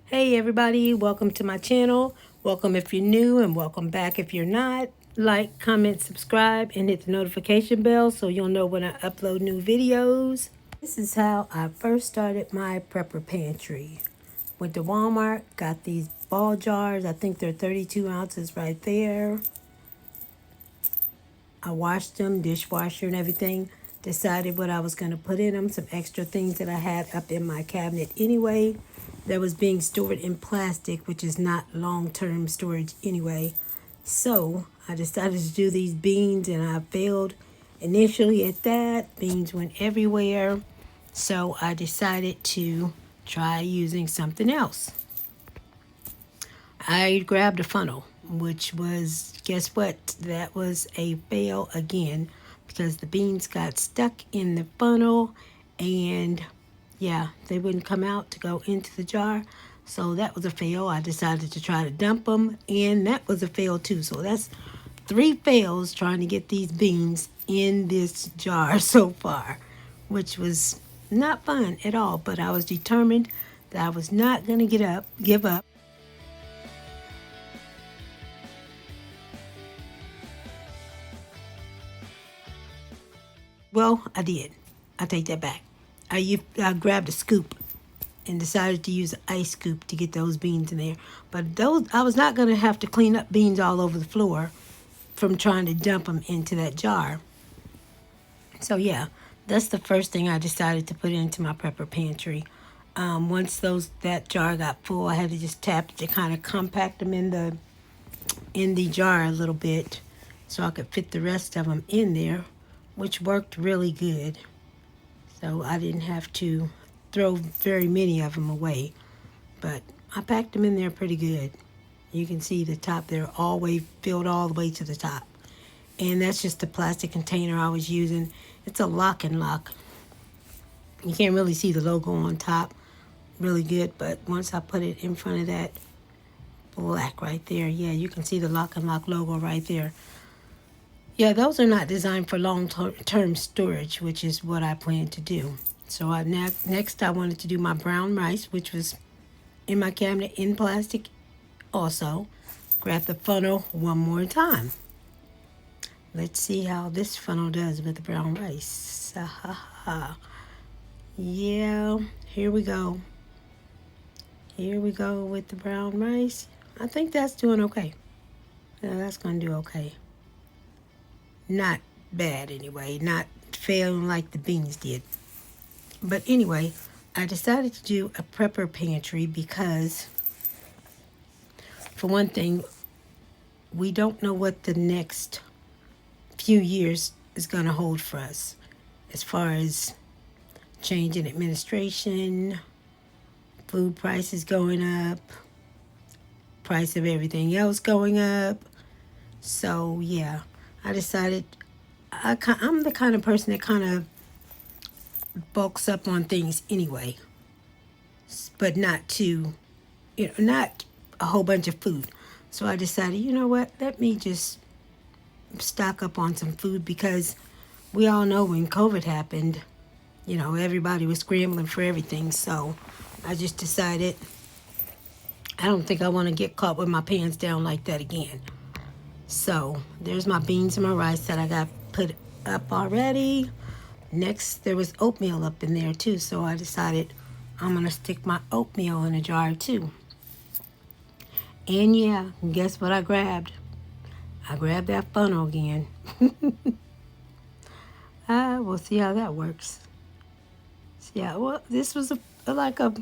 Hey everybody, welcome to my channel. Welcome if you're new and welcome back if you're not. Like, comment, subscribe, and hit the notification bell so you'll know when I upload new videos. This is how I first started my prepper pantry. Went to Walmart, got these ball jars. I think they're 32 ounces right there. I washed them, dishwasher and everything. Decided what I was going to put in them. Some extra things that I had up in my cabinet anyway that was being stored in plastic, which is not long-term storage anyway. So I decided to do these beans and I failed initially at that. Beans went everywhere. So I decided to try using something else. I grabbed a funnel, which was, guess what? That was a fail again because the beans got stuck in the funnel and yeah, they wouldn't come out to go into the jar. So that was a fail. I decided to try to dump them and that was a fail too. So that's 3 fails trying to get these beans in this jar so far, which was not fun at all. But I was determined that I was not going to give up. Well, I did. I take that back. I grabbed a scoop and decided to use an ice scoop to get those beans in there. But those I was not going to have to clean up beans all over the floor from trying to dump them into that jar. So yeah, that's the first thing I decided to put into my prepper pantry. Once that jar got full, I had to just tap it to kind of compact them in the jar a little bit so I could fit the rest of them in there, which worked really good. So I didn't have to throw very many of them away, but I packed them in there pretty good. You can see the top, they're all way filled all the way to the top. And that's just the plastic container I was using. It's a lock and lock. You can't really see the logo on top really good, but once I put it in front of that black right there, yeah, you can see the lock and lock logo right there. Yeah, those are not designed for long-term storage, which is what I plan to do. So next I wanted to do my brown rice, which was in my cabinet in plastic also. Grab the funnel one more time. Let's see how this funnel does with the brown rice. Yeah, here we go. Here we go with the brown rice. I think that's doing okay. Yeah, that's going to do okay. Not bad anyway, not failing like the beans did. But anyway, I decided to do a prepper pantry because, for one thing, we don't know what the next few years is going to hold for us as far as change in administration, food prices going up, price of everything else going up. So yeah, I decided I'm the kind of person that kind of bulks up on things anyway, but not not a whole bunch of food. So I decided, you know what, let me just stock up on some food because we all know when COVID happened, everybody was scrambling for everything. So I just decided I don't think I want to get caught with my pants down like that again. So there's my beans and my rice that I got put up already. Next, there was oatmeal up in there too. So I decided I'm going to stick my oatmeal in a jar too. And yeah, guess what I grabbed? I grabbed that funnel again. We'll see how that works. So yeah, well, this was like a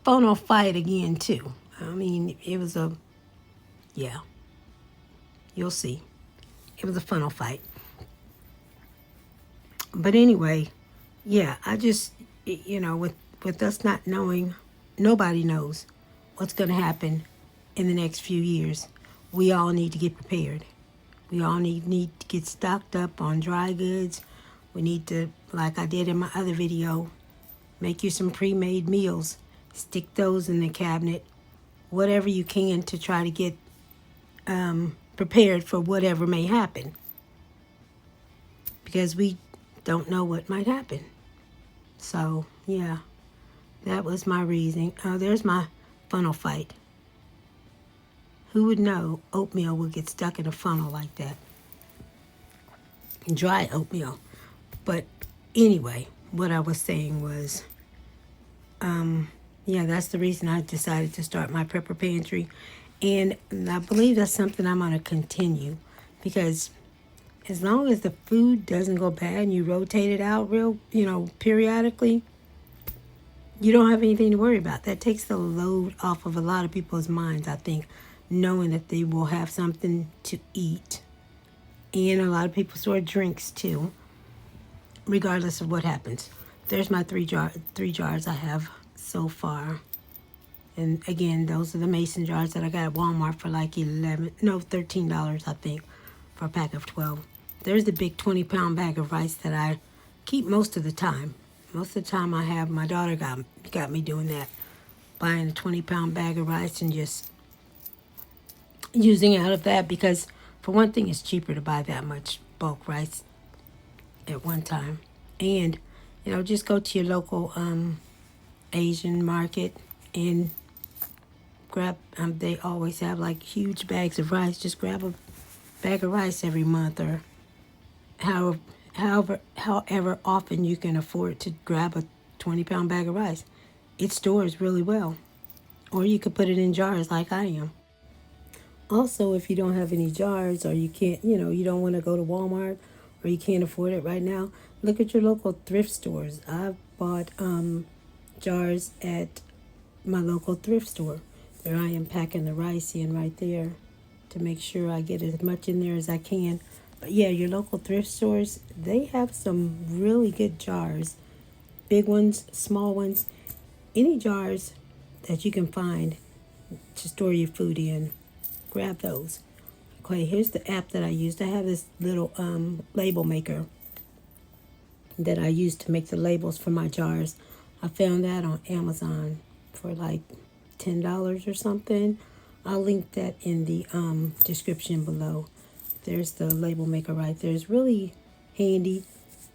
funnel fight again too. I mean, it was yeah, you'll see. It was a funnel fight. But anyway, yeah, I just, with us not knowing, nobody knows what's going to happen in the next few years. We all need to get prepared. We all need to get stocked up on dry goods. We need to, like I did in my other video, make you some pre-made meals. Stick those in the cabinet. Whatever you can to try to get prepared for whatever may happen. Because we don't know what might happen. So, yeah, that was my reasoning. Oh, there's my funnel fight. Who would know oatmeal would get stuck in a funnel like that? Dry oatmeal. But anyway, what I was saying was, yeah, that's the reason I decided to start my prepper pantry. And I believe that's something I'm going to continue, because as long as the food doesn't go bad and you rotate it out periodically, you don't have anything to worry about. That takes the load off of a lot of people's minds, I think, knowing that they will have something to eat. And a lot of people store drinks too, regardless of what happens. There's my three jars I have so far. And again, those are the mason jars that I got at Walmart for like $13, I think, for a pack of 12. There's the big 20-pound bag of rice that I keep most of the time. Most of the time I have, my daughter got me doing that, buying a 20-pound bag of rice and just using out of that, because for one thing, it's cheaper to buy that much bulk rice at one time. And, just go to your local Asian market and grab, they always have like huge bags of rice. Just grab a bag of rice every month, or however often you can afford to grab a 20-pound bag of rice. It stores really well. Or you could put it in jars like I am. Also, if you don't have any jars, or you can't, you don't want to go to Walmart, or you can't afford it right now, look at your local thrift stores. I've bought jars at my local thrift store. There I am packing the rice in right there to make sure I get as much in there as I can. But yeah, your local thrift stores, they have some really good jars. Big ones, small ones, any jars that you can find to store your food in, grab those. Okay, here's the app that I used. I have this little label maker that I use to make the labels for my jars. I found that on Amazon for like $10 or something. I'll link that in the description below. There's the label maker right there. It's really handy.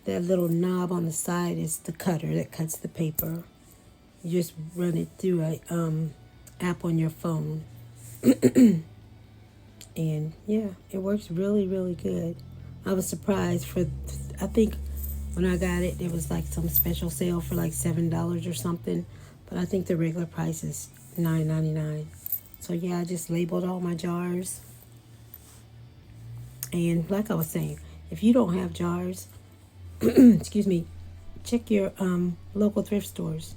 That little knob on the side is the cutter that cuts the paper. You just run it through a app on your phone. And yeah, it works really, really good. I was surprised I think when I got it, it was like some special sale for like $7 or something. But I think the regular price is $9.99. So yeah, I just labeled all my jars. And like I was saying, if you don't have jars, excuse me, check your local thrift stores.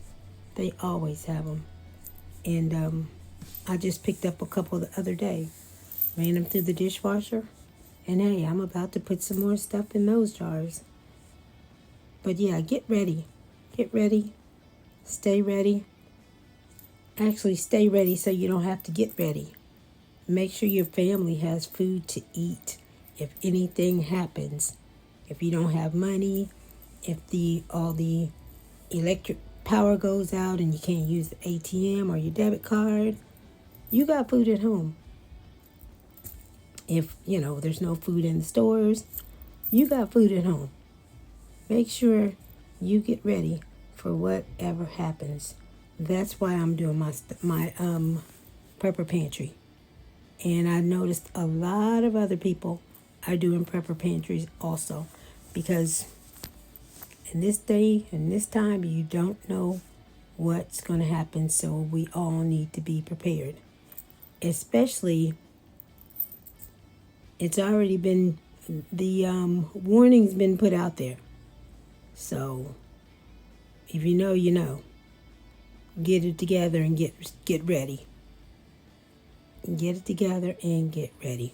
They always have them. And I just picked up a couple the other day. Ran them through the dishwasher. And hey, I'm about to put some more stuff in those jars. But yeah, get ready. Get ready. Stay ready. Actually, stay ready so you don't have to get ready. Make sure your family has food to eat if anything happens. If you don't have money, if all the electric power goes out and you can't use the ATM or your debit card, you got food at home. If, there's no food in the stores, you got food at home. Make sure you get ready for whatever happens. That's why I'm doing my prepper pantry. And I noticed a lot of other people are doing prepper pantries also, because in this day and this time, you don't know what's going to happen. So we all need to be prepared. Especially, it's already been, the warning's been put out there. So if you know, you know. Get it together and get ready. Get it together and get ready.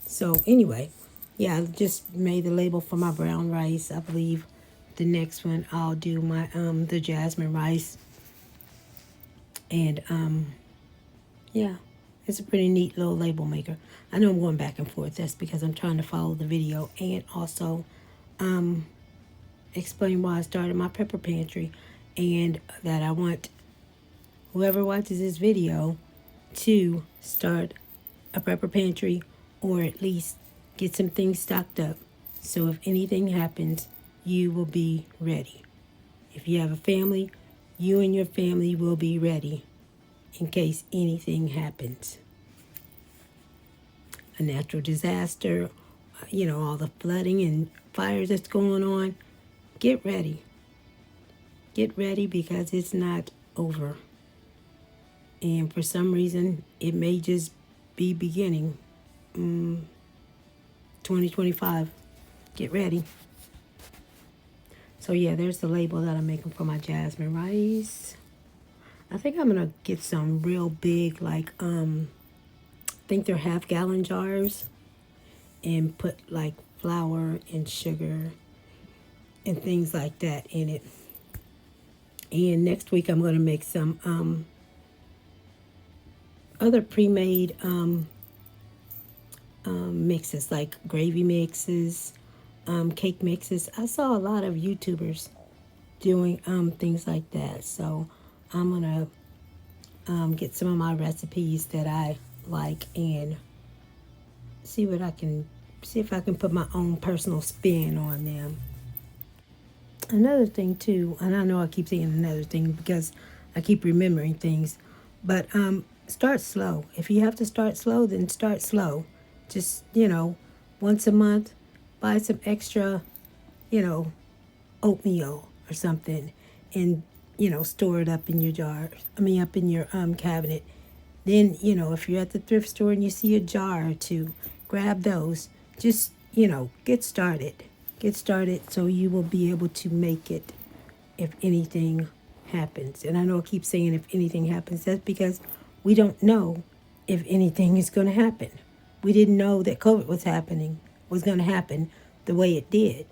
So anyway, yeah, I just made the label for my brown rice. I believe the next one I'll do my the jasmine rice. And yeah, it's a pretty neat little label maker. I know I'm going back and forth. That's because I'm trying to follow the video and also explain why I started my prepper pantry, and that I want whoever watches this video to start a prepper pantry, or at least get some things stocked up. So if anything happens, you will be ready. If you have a family, you and your family will be ready. in case anything happens. A natural disaster, all the flooding and fires that's going on. Get ready. Get ready because it's not over. And for some reason, it may just be beginning. 2025. Get ready. So yeah, there's the label that I'm making for my jasmine rice. I think I'm gonna get some real big, like I think they're half-gallon jars, and put like flour and sugar and things like that in it. And next week I'm gonna make some other pre-made mixes, like gravy mixes, cake mixes. I saw a lot of YouTubers doing things like that. So I'm gonna get some of my recipes that I like and see if I can put my own personal spin on them. Another thing too, and I know I keep saying another thing because I keep remembering things, but start slow. If you have to start slow, then start slow. Just, once a month, buy some extra, oatmeal or something, and, store it up in your jar. Up in your cabinet. Then, if you're at the thrift store and you see a jar or two, grab those. Just, get started. Get started so you will be able to make it if anything happens. And I know I keep saying if anything happens. That's because we don't know if anything is going to happen. We didn't know that COVID was going to happen the way it did.